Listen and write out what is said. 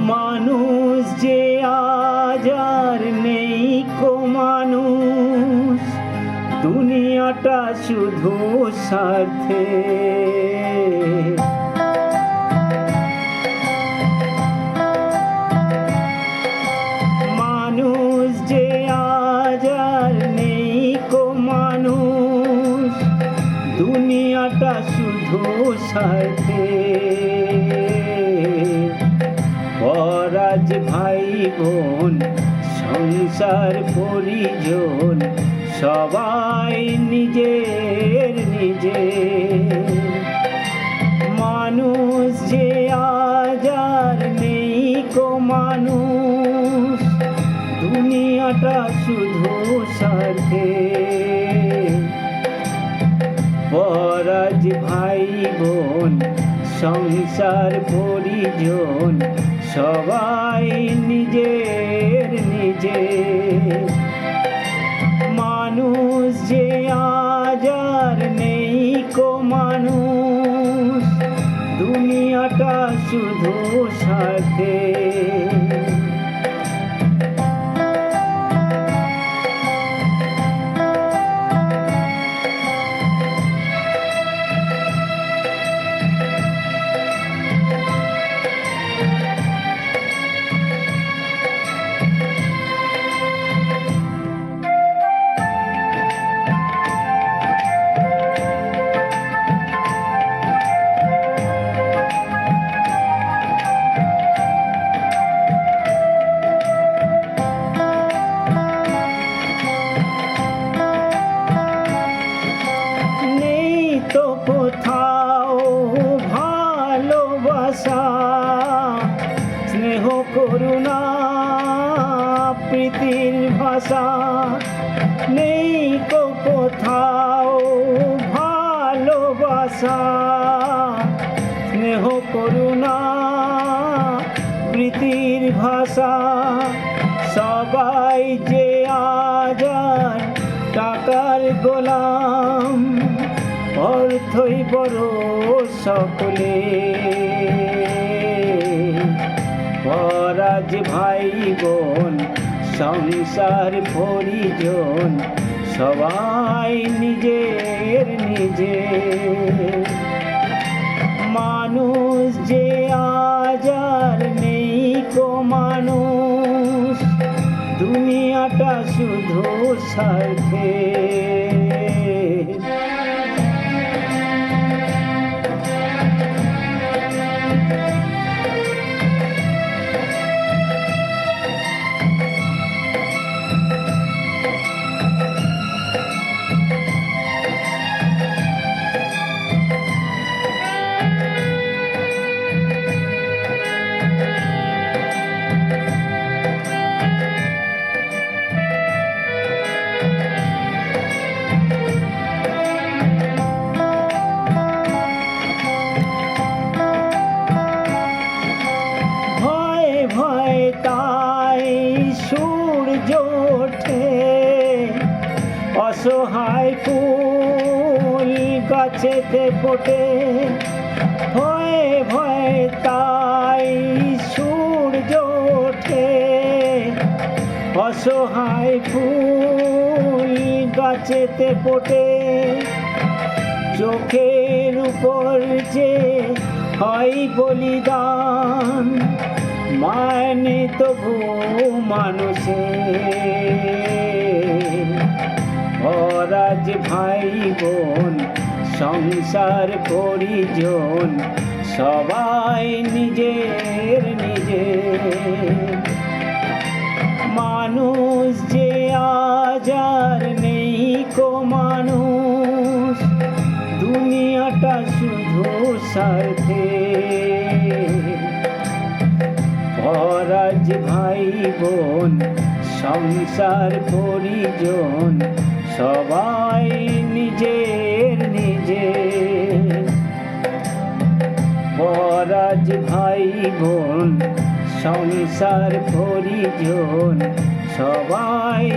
মানুষ যে আজ আর নেই কো মানুষ, দুনিয়াটা শুধু স্বার্থে। মানুষ যে আজ আর নেই কো মানুষ, দুনিয়াটা শুধু স্বার্থে। পরাজ ভাই বোন সংসার পরিজন সবাই নিজের নিজের। মানুষ যে আজ আর নেই কো মানুষ, দুনিয়াটা শুধু স্বার্থে। পরাজ ভাই বোন সংসার পরিজন সবাই নিজের নিজের। মানুষ যে আজ আর নেই কো মানুষ, দুনিয়াটা শুধু স্বার্থে। কোথাও ভালোবাসা, স্নেহ করুণা প্রীতির ভাষা। নেই তো কোথাও ভালোবাসা, স্নেহ করুণা প্রীতির ভাষা। সবাই যে আজ আর টাকার গোলাম, অর্থই বড় সকলে। পরাজ ভাই বোন সংসার পরিজন সবাই নিজের নিজের। মানুষ যে আজ আর নেই কো মানুষ, দুনিয়াটা শুধু স্বার্থে। তাই সূর্য ওঠে, অসহায় ফুল গাছেতে ফোটে। ভয়ে ভয়ে তাই সূর্য ওঠে, অসহায় ফুল গাছেতে ফোটে। চোখের উপর যে হয় বলিদান, মানে তবু মানুষের। পরাজ ভাই বোন সংসার পরিজন সবাই নিজের নিজের। মানুষ যে আজ আর নেই কো মানুষ, দুনিয়াটা শুধু স্বার্থে। পরাজ ভাই বোন সংসার পরিজন সবাই নিজের নিজের। পরাজ ভাই বোন সংসার পরিজন সবাই